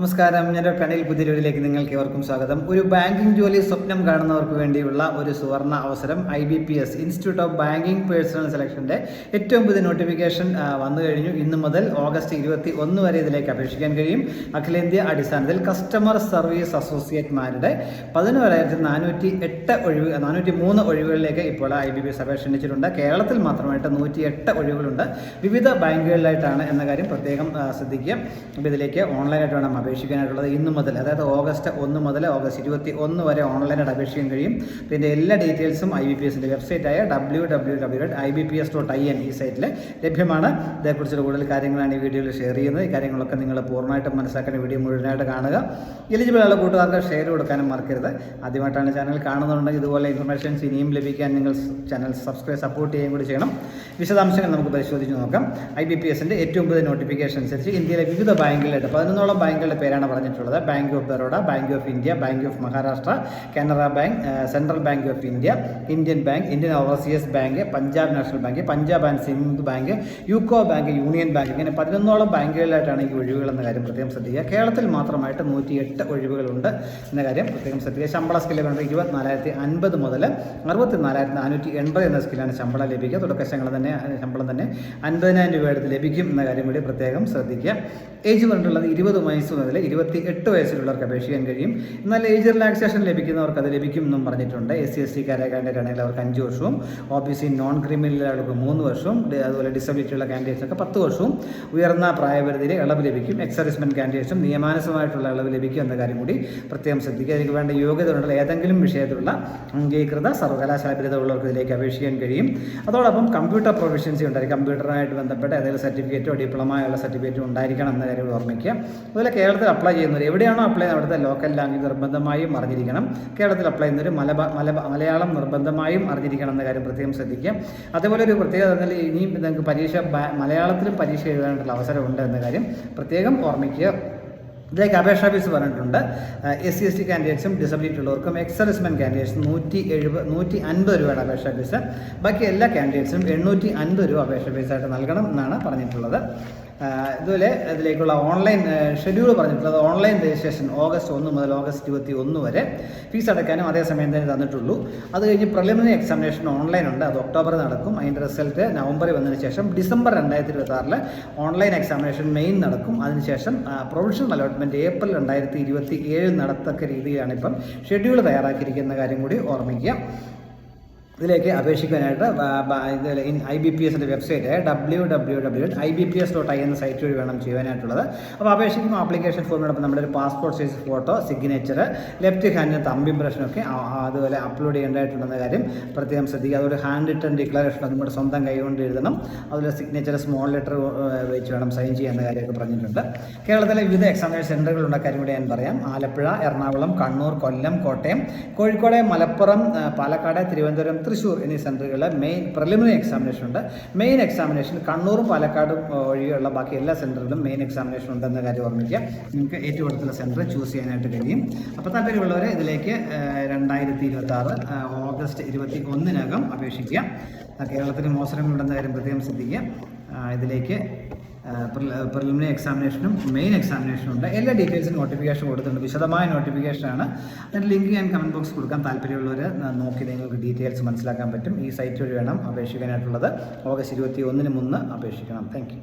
നമസ്കാരം, ഞാൻ ഡോക്ടർ അനിൽ പുതിരൂരിലേക്ക് നിങ്ങൾക്ക് ഏവർക്കും സ്വാഗതം. ഒരു ബാങ്കിംഗ് ജോലി സ്വപ്നം കാണുന്നവർക്ക് വേണ്ടിയുള്ള ഒരു സുവർണ അവസരം IBPS institute of banking personnel സെലക്ഷൻ്റെ ഏറ്റവും പുതിയ നോട്ടിഫിക്കേഷൻ വന്നു കഴിഞ്ഞു. ഇന്ന് മുതൽ ഓഗസ്റ്റ് 21 വരെ ഇതിലേക്ക് അപേക്ഷിക്കാൻ കഴിയും. അഖിലേന്ത്യാ അടിസ്ഥാനത്തിൽ കസ്റ്റമർ സർവീസ് അസോസിയേറ്റ്മാരുടെ 11,403 ഒഴിവുകളിലേക്ക് ഇപ്പോൾ IBPS അപേക്ഷ ക്ഷണിച്ചിട്ടുണ്ട്. കേരളത്തിൽ മാത്രമായിട്ട് 108 ഒഴിവുകളുണ്ട്. വിവിധ ബാങ്കുകളിലായിട്ടാണ് എന്ന കാര്യം പ്രത്യേകം ശ്രദ്ധിക്കുക. അപ്പോൾ ഇതിലേക്ക് ഓൺലൈനായിട്ട് വേണം അപേക്ഷിക്കാനായിട്ടുള്ളത്. ഇന്ന് മുതൽ, അതായത് ഓഗസ്റ്റ് 1 മുതൽ ഓഗസ്റ്റ് 21 വരെ ഓൺലൈനായിട്ട് അപേക്ഷിക്കാൻ കഴിയും. ഇതിൻ്റെ എല്ലാ ഡീറ്റെയിൽസും IBPSൻ്റെ വെബ്സൈറ്റായ www.ibps.in ഈ സൈറ്റിൽ ലഭ്യമാണ്. ഇതേക്കുറിച്ചുള്ള കൂടുതൽ കാര്യങ്ങളാണ് ഈ വീഡിയോയിൽ ഷെയർ ചെയ്യുന്നത്. ഈ കാര്യങ്ങളൊക്കെ നിങ്ങൾ പൂർണ്ണമായിട്ടും മനസ്സിലാക്കേണ്ട വീഡിയോ മുഴുവനായിട്ട് കാണുക. എലിജിബിൾ ആയുള്ള കൂട്ടുകാർക്ക് ഷെയർ കൊടുക്കാനും മറക്കരുത്. ആദ്യമായിട്ടാണ് ചാനൽ കാണുന്നുണ്ടെങ്കിൽ ഇതുപോലെ ഇൻഫർമേഷൻസ് ഇനിയും ലഭിക്കാൻ നിങ്ങൾ ചാനൽ സപ്പോർട്ട് ചെയ്യുകയും കൂടി ചെയ്യണം. വിശദാംശങ്ങൾ നമുക്ക് പരിശോധിച്ച് നോക്കാം. IBPSൻ്റെ ഏറ്റവും പുതിയ നോട്ടിഫിക്കേഷൻ അനുസരിച്ച് ഇന്ത്യയിലെ വിവിധ ബാങ്കുകളായിട്ട് 11ഓളം ബാങ്കുകളുടെ പേരാണ് പറഞ്ഞിട്ടുള്ളത്. Bank of Baroda, bank of India, bank of Maharashtra, Canara bank, central bank of India, Indian bank, Indian overseas bank, Punjab national bank, Punjab and Sindh bank, UCO bank, union bank, ഇങ്ങനെ 11ഓളം ബാങ്കുകളിലായിട്ടാണ് ഈ ഒഴിവുകൾ എന്ന കാര്യം പ്രത്യേകം ശ്രദ്ധിക്കുക. കേരളത്തിൽ മാത്രമായിട്ട് 108 ഒഴിവുകളുണ്ട് എന്ന കാര്യം പ്രത്യേകം ശ്രദ്ധിക്കുക. ശമ്പള സ്കില്ല് വേണ്ടത് 24,050 മുതൽ 64,480 എന്ന സ്കില്ലാണ് ശമ്പളം ലഭിക്കുക. തുടക്ക ശമ്പളം തന്നെ 50,000 രൂപ എടുത്ത് ലഭിക്കും എന്ന കാര്യം കൂടി പ്രത്യേകം ശ്രദ്ധിക്കുക. ഏജ് പറഞ്ഞിട്ടുള്ളത് 20 വയസ്സ് മുതൽ 28 വയസ്സിലുള്ളവർക്ക് അപേക്ഷിക്കാൻ കഴിയും. എന്നാൽ ഏജ് റിലാക്സേഷൻ ലഭിക്കുന്നവർക്ക് അത് ലഭിക്കും എന്നും പറഞ്ഞിട്ടുണ്ട്. SC/ST കാൻഡിഡേറ്റ് അവർക്ക് 5 വർഷവും, OBC നോൺ ക്രിമിനൽ ആളുകൾക്ക് 3 വർഷവും, അതുപോലെ ഡിസബിലിറ്റി ഉള്ള കാൻഡിഡേറ്റ്സിനൊക്കെ 10 വർഷവും ഉയർന്ന പ്രായപരിധിയിൽ ഇളവ് ലഭിക്കും. എക്സർവിസ്മെന്റ് കാൻഡിഡേറ്റ്സും നിയമാനുസൃതമായിട്ടുള്ള ഇളവ് ലഭിക്കും എന്ന കാര്യം കൂടി പ്രത്യേകം ശ്രദ്ധിക്കുക. അതിന് വേണ്ട യോഗ്യതയുള്ള ഏതെങ്കിലും വിഷയത്തിലുള്ള അംഗീകൃത സർവകലാശാല ബിരുദമുള്ളവർക്ക് ഇതിലേക്ക് അപേക്ഷിക്കാൻ കഴിയും. അതോടൊപ്പം കമ്പ്യൂട്ടർ പ്രൊഫഷൻസി ഉണ്ടായിരിക്കും. കമ്പ്യൂട്ടറുമായിട്ട് ബന്ധപ്പെട്ട ഏതെങ്കിലും സർട്ടിഫിക്കറ്റോ ഡിപ്ലോമയുള്ള സർട്ടിഫിക്കറ്റോ ഉണ്ടായിരിക്കണം എന്ന കാര്യം ഓർമ്മിക്കുക. അതുപോലെ കേരളത്തിൽ അപ്ലൈ ചെയ്യുന്നവർ എവിടെയാണോ അപ്ലൈ ചെയ്യുന്നത് അവിടുത്തെ ലോക്കൽ ലാംഗ്വേജ് നിർബന്ധമായും അറിഞ്ഞിരിക്കണം. കേരളത്തിൽ അപ്ലൈ ചെയ്യുന്നവർ മലയാളം നിർബന്ധമായും അറിഞ്ഞിരിക്കണം എന്ന കാര്യം പ്രത്യേകം ശ്രദ്ധിക്കുക. അതേപോലെ ഒരു പ്രത്യേകത എന്നാൽ ഇനിയും നിങ്ങൾക്ക് മലയാളത്തിലും പരീക്ഷ എഴുതാനുള്ള അവസരമുണ്ട് എന്ന കാര്യം പ്രത്യേകം ഓർമ്മിക്കുക. ഇതിലേക്ക് അപേക്ഷാ ഫീസ് പറഞ്ഞിട്ടുണ്ട്. SC/ST കാൻഡിഡേറ്റ്സും ഡിസബിലിറ്റി ഉള്ളവർക്കും എക്സർവിസ്മെന്റ് കാൻഡിഡേറ്റ്സും 150 രൂപയുടെ അപേക്ഷാ ഫീസ്. ബാക്കി എല്ലാ കാൻഡിഡേറ്റ്സിനും 850 രൂപ അപേക്ഷാ ഫീസായിട്ട് നൽകണം എന്നാണ് പറഞ്ഞിട്ടുള്ളത്. ഇതുപോലെ ഇതിലേക്കുള്ള ഓൺലൈൻ ഷെഡ്യൂൾ പറഞ്ഞിട്ടുള്ളത് ഓൺലൈൻ രജിസ്ട്രേഷൻ ഓഗസ്റ്റ് 1 മുതൽ ഓഗസ്റ്റ് 21 വരെ ഫീസ് അടയ്ക്കാനും അതേസമയം തന്നെ തന്നിട്ടുള്ളൂ. അത് കഴിഞ്ഞ് പ്രിലിമിനറി എക്സാമിനേഷൻ ഓൺലൈൻ ഉണ്ട്. അത് ഒക്ടോബറിൽ നടക്കും. അതിൻ്റെ റിസൾട്ട് നവംബറിൽ വന്നതിന് ശേഷം ഡിസംബർ 2026 ഓൺലൈൻ എക്സാമിനേഷൻ മെയിൻ നടക്കും. അതിനുശേഷം പ്രൊവിഷണൽ അലോട്ട്മെൻറ്റ് ഏപ്രിൽ 2027 നടത്തക്ക രീതിയിലാണ് ഇപ്പം ഷെഡ്യൂൾ തയ്യാറാക്കിയിരിക്കുന്ന കാര്യം കൂടി ഓർമ്മിക്കുക. ഇതിലേക്ക് അപേക്ഷിക്കാനായിട്ട് IBPSൻ്റെ വെബ്സൈറ്റ് www.ibps.in എന്ന സൈറ്റ് വഴി വേണം ചെയ്യാനായിട്ടുള്ളത്. അപ്പോൾ അപേക്ഷിക്കുമ്പോൾ ആപ്ലിക്കേഷൻ ഫോമിനോടൊപ്പം നമ്മുടെ ഒരു passport size photo, signature, left ഹാൻഡിന് തമ്പ് ഇംപ്രഷനൊക്കെ അതുപോലെ അപ്ലോഡ് ചെയ്യേണ്ടതായിട്ടുണ്ടെന്ന കാര്യം പ്രത്യേകം ശ്രദ്ധിക്കുക. അതുപോലെ ഹാൻഡ് റിട്ടൺ ഡിക്ലറേഷൻ നമ്മുടെ സ്വന്തം കൈകൊണ്ട് എഴുതണം. അതുപോലെ സിഗ്നേച്ചർ സ്മോൾ ലെറ്റർ വെച്ച് വേണം സൈൻ ചെയ്യാവുന്ന കാര്യമൊക്കെ പറഞ്ഞിട്ടുണ്ട്. കേരളത്തിലെ വിവിധ എക്സാമിനേഷൻ സെൻ്ററുകളുള്ള കാര്യം കൂടി ഞാൻ പറയാം. ആലപ്പുഴ, എറണാകുളം, കണ്ണൂർ, കൊല്ലം, കോട്ടയം, കോഴിക്കോട്, മലപ്പുറം, പാലക്കാട്, തിരുവനന്തപുരം, തൃശ്ശൂർ എന്നീ സെൻറ്ററുകളിൽ മെയിൻ പ്രിലിമിനറി എക്സാമിനേഷൻ ഉണ്ട്. മെയിൻ എക്സാമിനേഷൻ കണ്ണൂറും പാലക്കാടും ഒഴികെയുള്ള ബാക്കി എല്ലാ സെൻറ്ററിലും മെയിൻ എക്സാമിനേഷൻ ഉണ്ടെന്ന കാര്യം ഓർമ്മിക്കുക. നിങ്ങൾക്ക് ഏറ്റവും അടുത്തുള്ള സെൻറ്റർ ചൂസ് ചെയ്യാനായിട്ട് കഴിയും. അപ്പോൾ താല്പര്യമുള്ളവരെ ഇതിലേക്ക് 2026 ഓഗസ്റ്റ് 21 അപേക്ഷിക്കുക. കേരളത്തിന് അവസരങ്ങളുണ്ടെന്ന കാര്യം പ്രത്യേകം ശ്രദ്ധിക്കുക. ഇതിലേക്ക് പ്രിലിമിനറി എക്സാമിനേഷനും മെയിൻ എക്സാമിനേഷനും ഉണ്ട്. എല്ലാ ഡീറ്റെയിൽസും നോട്ടിഫിക്കേഷൻ കൊടുത്തിട്ടുണ്ട്. വിശദമായ നോട്ടിഫിക്കേഷനാണ്. അതിൻ്റെ ലിങ്ക് ഞാൻ കമൻറ്റ് ബോക്സ് കൊടുക്കാൻ. താല്പര്യമുള്ളവർ നോക്കി നിങ്ങൾക്ക് ഡീറ്റെയിൽസ് മനസ്സിലാക്കാൻ പറ്റും. ഈ സൈറ്റ് വഴി വേണം അപേക്ഷിക്കാനായിട്ടുള്ളത്. ഓഗസ്റ്റ് 21 മുന്നേ അപേക്ഷിക്കണം. Thank U.